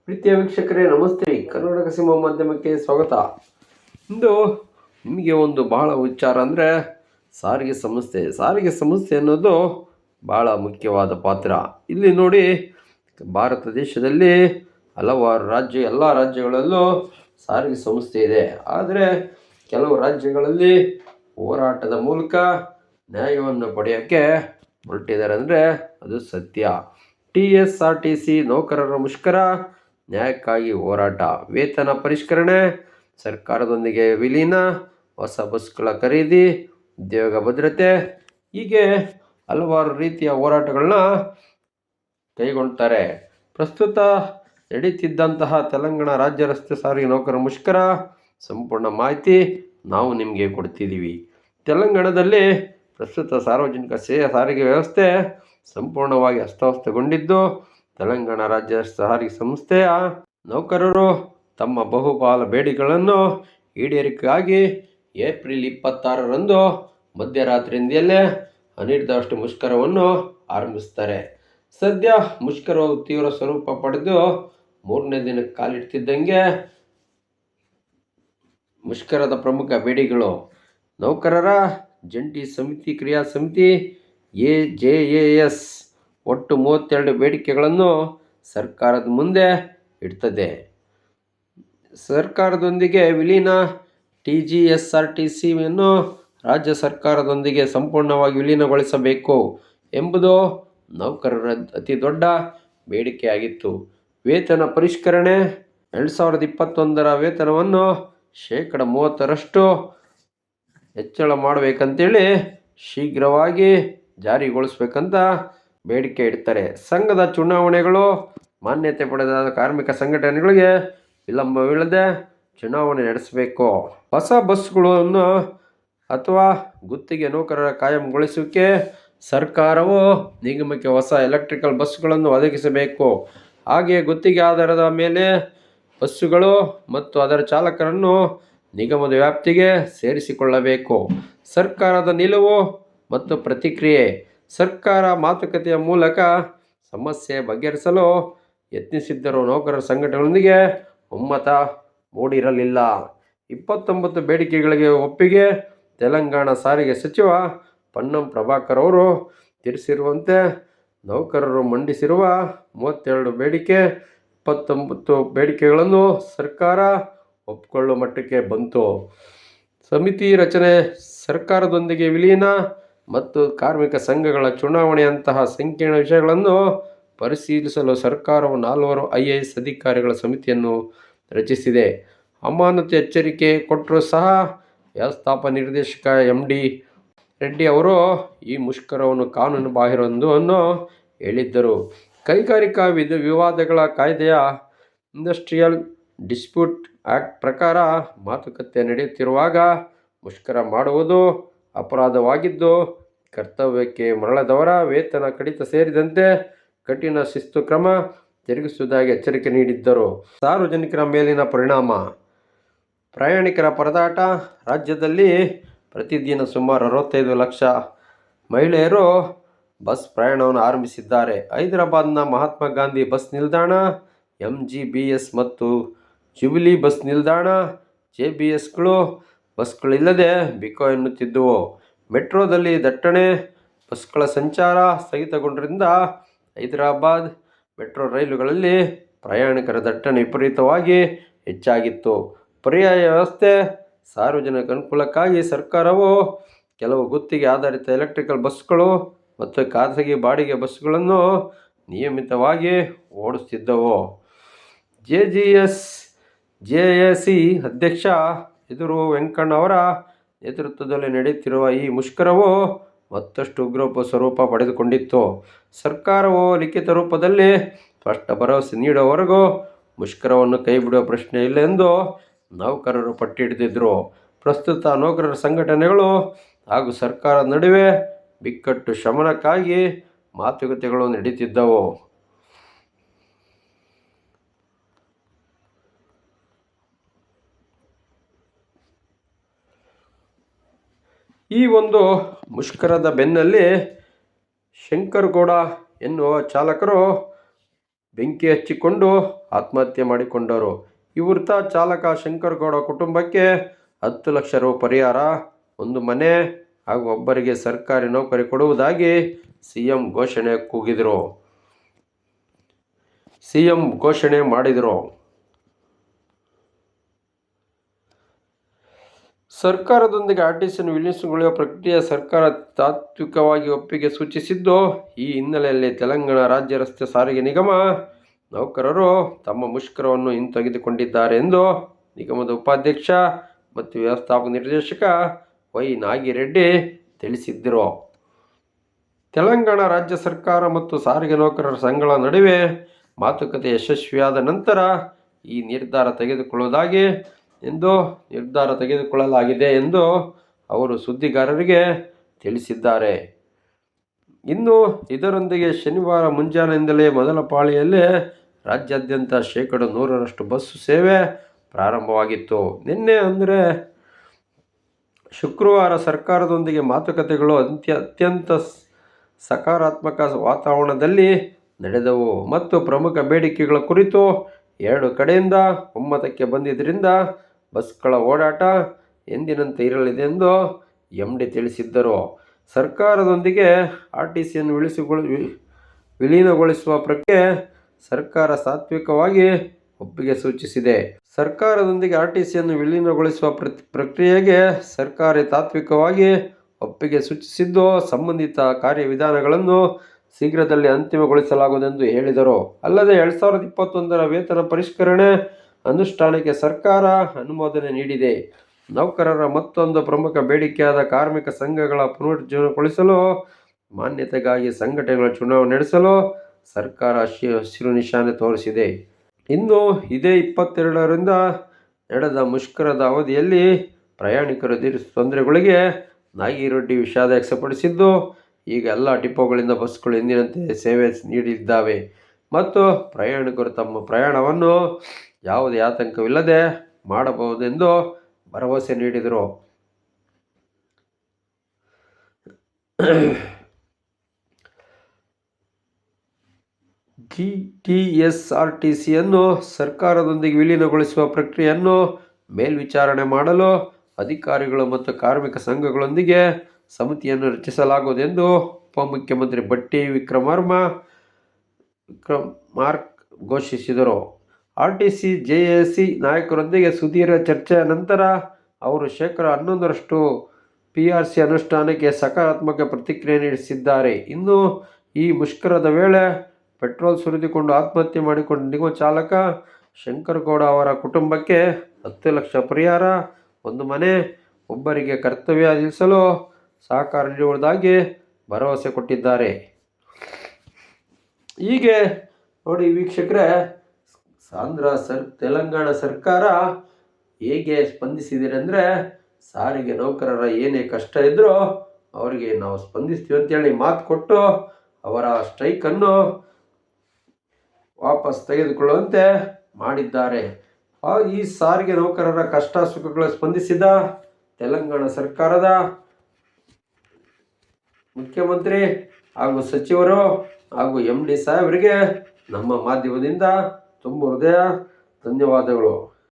ಪ್ರೀತಿಯ ವೀಕ್ಷಕರೇ ನಮಸ್ತೆ. ಕರ್ನಾಟಕ ಸಿಂಹ ಮಾಧ್ಯಮಕ್ಕೆ ಸ್ವಾಗತ. ಇಂದು ನಿಮಗೆ ಒಂದು ಬಹಳ ವಿಚಾರ ಅಂದರೆ ಸಾರಿಗೆ ಸಂಸ್ಥೆ ಅನ್ನೋದು ಬಹಳ ಮುಖ್ಯವಾದ ಪಾತ್ರ. ಇಲ್ಲಿ ನೋಡಿ, ಭಾರತ ದೇಶದಲ್ಲಿ ಹಲವಾರು ಎಲ್ಲ ರಾಜ್ಯಗಳಲ್ಲೂ ಸಾರಿಗೆ ಸಂಸ್ಥೆ ಇದೆ. ಆದರೆ ಕೆಲವು ರಾಜ್ಯಗಳಲ್ಲಿ ಹೋರಾಟದ ಮೂಲಕ ನ್ಯಾಯವನ್ನು ಪಡೆಯೋಕ್ಕೆ ಹೊರಟಿದ್ದಾರೆ ಅಂದರೆ ಅದು ಸತ್ಯ. TSRTC ನೌಕರರ ಮುಷ್ಕರ, ನ್ಯಾಯಕ್ಕಾಗಿ ಹೋರಾಟ, ವೇತನ ಪರಿಷ್ಕರಣೆ, ಸರ್ಕಾರದೊಂದಿಗೆ ವಿಲೀನ, ಹೊಸ ಬಸ್ಗಳ ಖರೀದಿ, ಉದ್ಯೋಗ ಭದ್ರತೆ, ಹೀಗೆ ಹಲವಾರು ರೀತಿಯ ಹೋರಾಟಗಳನ್ನ ಕೈಗೊಳ್ತಾರೆ. ಪ್ರಸ್ತುತ ನಡೀತಿದ್ದಂತಹ ತೆಲಂಗಾಣ ರಾಜ್ಯ ರಸ್ತೆ ಸಾರಿಗೆ ನೌಕರರ ಮುಷ್ಕರ ಸಂಪೂರ್ಣ ಮಾಹಿತಿ ನಾವು ನಿಮಗೆ ಕೊಡ್ತಿದ್ದೀವಿ. ತೆಲಂಗಾಣದಲ್ಲಿ ಪ್ರಸ್ತುತ ಸಾರ್ವಜನಿಕ ಸಾರಿಗೆ ವ್ಯವಸ್ಥೆ ಸಂಪೂರ್ಣವಾಗಿ ಅಸ್ತವ್ಯಸ್ತಗೊಂಡಿದ್ದು, ತೆಲಂಗಾಣ ರಾಜ್ಯ ಸಾರಿಗೆ ಸಂಸ್ಥೆಯ ನೌಕರರು ತಮ್ಮ ಬಹುಪಾಲ ಬೇಡಿಕೆಗಳನ್ನು ಈಡೇರಿಕೆಗಾಗಿ ಏಪ್ರಿಲ್ 26ರಂದು ಮಧ್ಯರಾತ್ರಿಯಿಂದಲೇ ಅನಿರ್ದಿಷ್ಟ ಮುಷ್ಕರವನ್ನು ಆರಂಭಿಸುತ್ತಾರೆ. ಸದ್ಯ ಮುಷ್ಕರವು ತೀವ್ರ ಸ್ವರೂಪ ಪಡೆದು 3ನೇ ದಿನಕ್ಕೆ ಕಾಲಿಡ್ತಿದ್ದಂಗೆ ಮುಷ್ಕರದ ಪ್ರಮುಖ ಬೇಡಿಕೆಗಳು: ನೌಕರರ ಜಂಟಿ ಸಮಿತಿ ಕ್ರಿಯಾ ಸಮಿತಿ AJAS ಒಟ್ಟು 32 ಬೇಡಿಕೆಗಳನ್ನು ಸರ್ಕಾರದ ಮುಂದೆ ಇಡ್ತದೆ. ಸರ್ಕಾರದೊಂದಿಗೆ ವಿಲೀನ, TGSRTCಯನ್ನು ರಾಜ್ಯ ಸರ್ಕಾರದೊಂದಿಗೆ ಸಂಪೂರ್ಣವಾಗಿ ವಿಲೀನಗೊಳಿಸಬೇಕು ಎಂಬುದು ನೌಕರರ ಅತಿ ದೊಡ್ಡ ಬೇಡಿಕೆಯಾಗಿತ್ತು. ವೇತನ ಪರಿಷ್ಕರಣೆ, 2021ರ ವೇತನವನ್ನು 30% ಹೆಚ್ಚಳ ಮಾಡಬೇಕಂತೇಳಿ ಶೀಘ್ರವಾಗಿ ಜಾರಿಗೊಳಿಸಬೇಕಂತ ಬೇಡಿಕೆ ಇಡ್ತಾರೆ. ಸಂಘದ ಚುನಾವಣೆಗಳು, ಮಾನ್ಯತೆ ಪಡೆದ ಕಾರ್ಮಿಕ ಸಂಘಟನೆಗಳಿಗೆ ವಿಳಂಬವಿಲ್ಲದೆ ಚುನಾವಣೆ ನಡೆಸಬೇಕು. ಹೊಸ ಬಸ್ಗಳನ್ನು ಅಥವಾ ಗುತ್ತಿಗೆ ನೌಕರರ ಕಾಯಂಗೊಳಿಸುವಿಕೆ, ಸರ್ಕಾರವು ನಿಗಮಕ್ಕೆ ಹೊಸ ಎಲೆಕ್ಟ್ರಿಕಲ್ ಬಸ್ಗಳನ್ನು ಒದಗಿಸಬೇಕು. ಹಾಗೆಯೇ ಗುತ್ತಿಗೆ ಆಧಾರದ ಮೇಲೆ ಬಸ್ಸುಗಳು ಮತ್ತು ಅದರ ಚಾಲಕರನ್ನು ನಿಗಮದ ವ್ಯಾಪ್ತಿಗೆ ಸೇರಿಸಿಕೊಳ್ಳಬೇಕು. ಸರ್ಕಾರದ ನಿಲುವು ಮತ್ತು ಪ್ರತಿಕ್ರಿಯೆ: ಸರ್ಕಾರ ಮಾತುಕತೆಯ ಮೂಲಕ ಸಮಸ್ಯೆ ಬಗೆಹರಿಸಲು ಯತ್ನಿಸಿದ್ದರೂ ನೌಕರರ ಸಂಘಟನೆಗಳೊಂದಿಗೆ ಒಮ್ಮತ ಮೂಡಿರಲಿಲ್ಲ. 29 ಬೇಡಿಕೆಗಳಿಗೆ ಒಪ್ಪಿಗೆ: ತೆಲಂಗಾಣ ಸಾರಿಗೆ ಸಚಿವ ಪೊನ್ನಂ ಪ್ರಭಾಕರ್ ಅವರು ತಿಳಿಸಿರುವಂತೆ ನೌಕರರು ಮಂಡಿಸಿರುವ 32 ಬೇಡಿಕೆ 29 ಬೇಡಿಕೆಗಳನ್ನು ಸರ್ಕಾರ ಒಪ್ಪಿಕೊಳ್ಳುವ ಮಟ್ಟಕ್ಕೆ ಬಂತು. ಸಮಿತಿ ರಚನೆ, ಸರ್ಕಾರದೊಂದಿಗೆ ವಿಲೀನ ಮತ್ತು ಕಾರ್ಮಿಕ ಸಂಘಗಳ ಚುನಾವಣೆಯಂತಹ ಸಂಕೀರ್ಣ ವಿಷಯಗಳನ್ನು ಪರಿಶೀಲಿಸಲು ಸರ್ಕಾರವು 4 IAS ಅಧಿಕಾರಿಗಳ ಸಮಿತಿಯನ್ನು ರಚಿಸಿದೆ. ಅಮಾನತು ಎಚ್ಚರಿಕೆ ಕೊಟ್ಟರೂ ಸಹ ವ್ಯವಸ್ಥಾಪಕ ನಿರ್ದೇಶಕ MD ರೆಡ್ಡಿ ಅವರು ಈ ಮುಷ್ಕರವನ್ನು ಕಾನೂನು ಬಾಹಿರವೆಂದು ಹೇಳಿದ್ದರು. ಕೈಗಾರಿಕಾ ವಿವಾದಗಳ ಕಾಯ್ದೆಯ ಇಂಡಸ್ಟ್ರಿಯಲ್ ಡಿಸ್ಪ್ಯೂಟ್ ಆಕ್ಟ್ ಪ್ರಕಾರ ಮಾತುಕತೆ ನಡೆಯುತ್ತಿರುವಾಗ ಮುಷ್ಕರ ಮಾಡುವುದು ಅಪರಾಧವಾಗಿದ್ದು, ಕರ್ತವ್ಯಕ್ಕೆ ಮರಳದವರ ವೇತನ ಕಡಿತ ಸೇರಿದಂತೆ ಕಠಿಣ ಶಿಸ್ತು ಕ್ರಮ ಜರುಗಿಸುವುದಾಗಿ ಎಚ್ಚರಿಕೆ ನೀಡಿದ್ದರು. ಸಾರ್ವಜನಿಕರ ಮೇಲಿನ ಪರಿಣಾಮ: ಪ್ರಯಾಣಿಕರ ಪರದಾಟ, ರಾಜ್ಯದಲ್ಲಿ ಪ್ರತಿದಿನ ಸುಮಾರು 65 ಲಕ್ಷ ಮಹಿಳೆಯರು ಬಸ್ ಪ್ರಯಾಣವನ್ನು ಆರಂಭಿಸಿದ್ದಾರೆ. ಹೈದರಾಬಾದ್ನ ಮಹಾತ್ಮ ಗಾಂಧಿ ಬಸ್ ನಿಲ್ದಾಣ, MGBS ಮತ್ತು ಜುಬಿಲಿ ಬಸ್ ನಿಲ್ದಾಣ JBSಗಳು ಬಸ್ಗಳಿಲ್ಲದೆ ಬಿಕೋ ಎನ್ನುತ್ತಿದ್ದವು. ಮೆಟ್ರೋದಲ್ಲಿ ದಟ್ಟಣೆ, ಬಸ್ಗಳ ಸಂಚಾರ ಸ್ಥಗಿತಗೊಂಡರಿಂದ ಹೈದರಾಬಾದ್ ಮೆಟ್ರೋ ರೈಲುಗಳಲ್ಲಿ ಪ್ರಯಾಣಿಕರ ದಟ್ಟಣೆ ವಿಪರೀತವಾಗಿ ಹೆಚ್ಚಾಗಿತ್ತು. ಪರ್ಯಾಯ ವ್ಯವಸ್ಥೆ: ಸಾರ್ವಜನಿಕ ಅನುಕೂಲಕ್ಕಾಗಿ ಸರ್ಕಾರವು ಕೆಲವು ಗುತ್ತಿಗೆ ಆಧಾರಿತ ಎಲೆಕ್ಟ್ರಿಕಲ್ ಬಸ್ಗಳು ಮತ್ತು ಖಾಸಗಿ ಬಾಡಿಗೆ ಬಸ್ಗಳನ್ನು ನಿಯಮಿತವಾಗಿ ಓಡಿಸುತ್ತಿದ್ದವು. JAC ಅಧ್ಯಕ್ಷ ಎದುರು ವೆಂಕಣ್ಣ ಅವರ ನೇತೃತ್ವದಲ್ಲಿ ನಡೆಯುತ್ತಿರುವ ಈ ಮುಷ್ಕರವು ಮತ್ತಷ್ಟು ಉಗ್ರ ಸ್ವರೂಪ ಪಡೆದುಕೊಂಡಿತ್ತು. ಸರ್ಕಾರವು ಲಿಖಿತ ರೂಪದಲ್ಲಿ ಸ್ಪಷ್ಟ ಭರವಸೆ ನೀಡುವವರೆಗೂ ಮುಷ್ಕರವನ್ನು ಕೈಬಿಡುವ ಪ್ರಶ್ನೆ ಇಲ್ಲ ಎಂದು ನೌಕರರು ಪಟ್ಟು ಹಿಡಿದಿದ್ದರು. ಪ್ರಸ್ತುತ ನೌಕರರ ಸಂಘಟನೆಗಳು ಹಾಗೂ ಸರ್ಕಾರದ ನಡುವೆ ಬಿಕ್ಕಟ್ಟು ಶಮನಕ್ಕಾಗಿ ಮಾತುಕತೆಗಳು ನಡೆಯುತ್ತಿದ್ದವು. ಈ ಒಂದು ಮುಷ್ಕರದ ಬೆನ್ನಲ್ಲಿ ಶಂಕರಗೌಡ ಎನ್ನುವ ಚಾಲಕರು ಬೆಂಕಿ ಹಚ್ಚಿಕೊಂಡು ಆತ್ಮಹತ್ಯೆ ಮಾಡಿಕೊಂಡರು. ಈ ವೃತ್ತ ಚಾಲಕ ಶಂಕರಗೌಡ ಕುಟುಂಬಕ್ಕೆ 10 ಲಕ್ಷ ರು ಪರಿಹಾರ, ಒಂದು ಮನೆ ಹಾಗೂ ಒಬ್ಬರಿಗೆ ಸರ್ಕಾರಿ ನೌಕರಿ ಕೊಡುವುದಾಗಿ ಸಿಎಂ ಘೋಷಣೆ ಮಾಡಿದರು. ಸರ್ಕಾರದೊಂದಿಗೆ ಆರ್ಟಿಸಿಯನ್ನು ವಿಲೀನಗೊಳಿಸುವ ಪ್ರಕ್ರಿಯೆ ಸರ್ಕಾರ ತಾತ್ವಿಕವಾಗಿ ಒಪ್ಪಿಗೆ ಸೂಚಿಸಿದ್ದು, ಈ ಹಿನ್ನೆಲೆಯಲ್ಲಿ ತೆಲಂಗಾಣ ರಾಜ್ಯ ರಸ್ತೆ ಸಾರಿಗೆ ನಿಗಮ ನೌಕರರು ತಮ್ಮ ಮುಷ್ಕರವನ್ನು ಹಿಂತೆಗೆದುಕೊಂಡಿದ್ದಾರೆ ಎಂದು ನಿಗಮದ ಉಪಾಧ್ಯಕ್ಷ ಮತ್ತು ವ್ಯವಸ್ಥಾಪಕ ನಿರ್ದೇಶಕ ವೈ ನಾಗಿರೆಡ್ಡಿ ತಿಳಿಸಿದರು. ತೆಲಂಗಾಣ ರಾಜ್ಯ ಸರ್ಕಾರ ಮತ್ತು ಸಾರಿಗೆ ನೌಕರರ ಸಂಘಗಳ ನಡುವೆ ಮಾತುಕತೆ ಯಶಸ್ವಿಯಾದ ನಂತರ ಈ ನಿರ್ಧಾರ ತೆಗೆದುಕೊಳ್ಳಲಾಗಿದೆ ಎಂದು ಅವರು ಸುದ್ದಿಗಾರರಿಗೆ ತಿಳಿಸಿದ್ದಾರೆ. ಇನ್ನು ಇದರೊಂದಿಗೆ ಶನಿವಾರ ಮುಂಜಾನೆಯಿಂದಲೇ ಮೊದಲ ಪಾಳಿಯಲ್ಲಿ ರಾಜ್ಯಾದ್ಯಂತ ಶೇಕಡ 100ರಷ್ಟು ಬಸ್ಸು ಸೇವೆ ಪ್ರಾರಂಭವಾಗಿತ್ತು. ನಿನ್ನೆ ಅಂದರೆ ಶುಕ್ರವಾರ ಸರ್ಕಾರದೊಂದಿಗೆ ಮಾತುಕತೆಗಳು ಅತ್ಯಂತ ಸಕಾರಾತ್ಮಕ ವಾತಾವರಣದಲ್ಲಿ ನಡೆದವು ಮತ್ತು ಪ್ರಮುಖ ಬೇಡಿಕೆಗಳ ಕುರಿತು 2 ಕಡೆಯಿಂದ ಒಮ್ಮತಕ್ಕೆ ಬಂದಿದ್ದರಿಂದ ಬಸ್ಗಳ ಓಡಾಟ ಎಂದಿನಂತೆ ಇರಲಿದೆ ಎಂದು ಎಂಡಿ ತಿಳಿಸಿದ್ದರು. ಸರ್ಕಾರದೊಂದಿಗೆ ಆರ್ಟಿಸಿಯನ್ನು ವಿಲೀನಗೊಳಿಸುವ ಪ್ರಕ್ರಿಯೆಗೆ ಸರ್ಕಾರ ತಾತ್ವಿಕವಾಗಿ ಒಪ್ಪಿಗೆ ಸೂಚಿಸಿದೆ. ಸರ್ಕಾರದೊಂದಿಗೆ ಆರ್ಟಿಸಿಯನ್ನು ವಿಲೀನಗೊಳಿಸುವ ಪ್ರಕ್ರಿಯೆಗೆ ಸರ್ಕಾರ ತಾತ್ವಿಕವಾಗಿ ಒಪ್ಪಿಗೆ ಸೂಚಿಸಿದ್ದು, ಸಂಬಂಧಿತ ಕಾರ್ಯವಿಧಾನಗಳನ್ನು ಶೀಘ್ರದಲ್ಲೇ ಅಂತಿಮಗೊಳಿಸಲಾಗುವುದೆಂದು ಹೇಳಿದರು. ಅಲ್ಲದೆ 2021ರ ವೇತನ ಪರಿಷ್ಕರಣೆ ಅನುಷ್ಠಾನಕ್ಕೆ ಸರ್ಕಾರ ಅನುಮೋದನೆ ನೀಡಿದೆ. ನೌಕರರ ಮತ್ತೊಂದು ಪ್ರಮುಖ ಬೇಡಿಕೆಯಾದ ಕಾರ್ಮಿಕ ಸಂಘಗಳ ಪುನರುಜ್ಜೀವನಗೊಳಿಸಲು ಮಾನ್ಯತೆಗಾಗಿ ಸಂಘಟನೆಗಳ ಚುನಾವಣೆ ನಡೆಸಲು ಸರ್ಕಾರ ಹಸಿರು ನಿಶಾನೆ ತೋರಿಸಿದೆ. ಇನ್ನು ಇದೇ 22ರಿಂದ ನಡೆದ ಮುಷ್ಕರದ ಅವಧಿಯಲ್ಲಿ ಪ್ರಯಾಣಿಕರು ಎದುರಿಸಿದ ತೊಂದರೆಗಳಿಗೆ ನಾಗಿರೆಡ್ಡಿ ವಿಷಾದ ವ್ಯಕ್ತಪಡಿಸಿದ್ದು, ಈಗ ಎಲ್ಲ ಡಿಪೋಗಳಿಂದ ಬಸ್ಗಳು ಎಂದಿನಂತೆ ಸೇವೆ ನೀಡಲಿದ್ದಾವೆ ಮತ್ತು ಪ್ರಯಾಣಿಕರು ತಮ್ಮ ಪ್ರಯಾಣವನ್ನು ಯಾವುದೇ ಆತಂಕವಿಲ್ಲದೆ ಮಾಡಬಹುದೆಂದು ಭರವಸೆ ನೀಡಿದರು. ಕೆಎಸ್ಆರ್ಟಿಸಿಯನ್ನು ಸರ್ಕಾರದೊಂದಿಗೆ ವಿಲೀನಗೊಳಿಸುವ ಪ್ರಕ್ರಿಯೆಯನ್ನು ಮೇಲ್ವಿಚಾರಣೆ ಮಾಡಲು ಅಧಿಕಾರಿಗಳು ಮತ್ತು ಕಾರ್ಮಿಕ ಸಂಘಗಳೊಂದಿಗೆ ಸಮಿತಿಯನ್ನು ರಚಿಸಲಾಗುವುದು ಎಂದು ಉಪಮುಖ್ಯಮಂತ್ರಿ ಭಟ್ಟಿ ವಿಕ್ರಮಾರ್ಕ ಘೋಷಿಸಿದರು. ಆರ್ಟಿಸಿ ಜೆಎಸಿ ನಾಯಕರೊಂದಿಗೆ ಸುದೀರ್ಘ ಚರ್ಚೆಯ ನಂತರ ಅವರು ಶೇಕಡ 11ರಷ್ಟು ಪಿಆರ್ಸಿ ಅನುಷ್ಠಾನಕ್ಕೆ ಸಕಾರಾತ್ಮಕ ಪ್ರತಿಕ್ರಿಯೆ ನೀಡಿದ್ದಾರೆ. ಇನ್ನು ಈ ಮುಷ್ಕರದ ವೇಳೆ ಪೆಟ್ರೋಲ್ ಸುರಿದುಕೊಂಡು ಆತ್ಮಹತ್ಯೆ ಮಾಡಿಕೊಂಡ ನಿಗಮ ಚಾಲಕ ಶಂಕರಗೌಡ ಅವರ ಕುಟುಂಬಕ್ಕೆ 10 ಲಕ್ಷ ಪರಿಹಾರ, ಒಂದು ಮನೆ, ಒಬ್ಬರಿಗೆ ಕರ್ತವ್ಯ ನಿಲ್ಲಿಸಲು ಸಹಕಾರ ನೀಡುವುದಾಗಿ ಭರವಸೆ ಕೊಟ್ಟಿದ್ದಾರೆ. ಹೀಗೆ ನೋಡಿ ವೀಕ್ಷಕರೇ, ತೆಲಂಗಾಣ ಸರ್ಕಾರ ಹೇಗೆ ಸ್ಪಂದಿಸಿದೆ ಅಂದರೆ, ಸಾರಿಗೆ ನೌಕರರ ಏನೇ ಕಷ್ಟ ಇದ್ದರೂ ಅವರಿಗೆ ನಾವು ಸ್ಪಂದಿಸ್ತೀವಿ ಅಂತೇಳಿ ಮಾತು ಕೊಟ್ಟು ಅವರ ಸ್ಟ್ರೈಕನ್ನು ವಾಪಸ್ ತೆಗೆದುಕೊಳ್ಳುವಂತೆ ಮಾಡಿದ್ದಾರೆ. ಈ ಸಾರಿಗೆ ನೌಕರರ ಕಷ್ಟ ಸುಖಗಳು ಸ್ಪಂದಿಸಿದ ತೆಲಂಗಾಣ ಸರ್ಕಾರದ ಮುಖ್ಯಮಂತ್ರಿ ಹಾಗೂ ಸಚಿವರು ಹಾಗೂ MD ಸಾಹೇಬರಿಗೆ ನಮ್ಮ ಮಾಧ್ಯಮದಿಂದ ತುಂಬ ಹೃದಯ ಧನ್ಯವಾದಗಳು.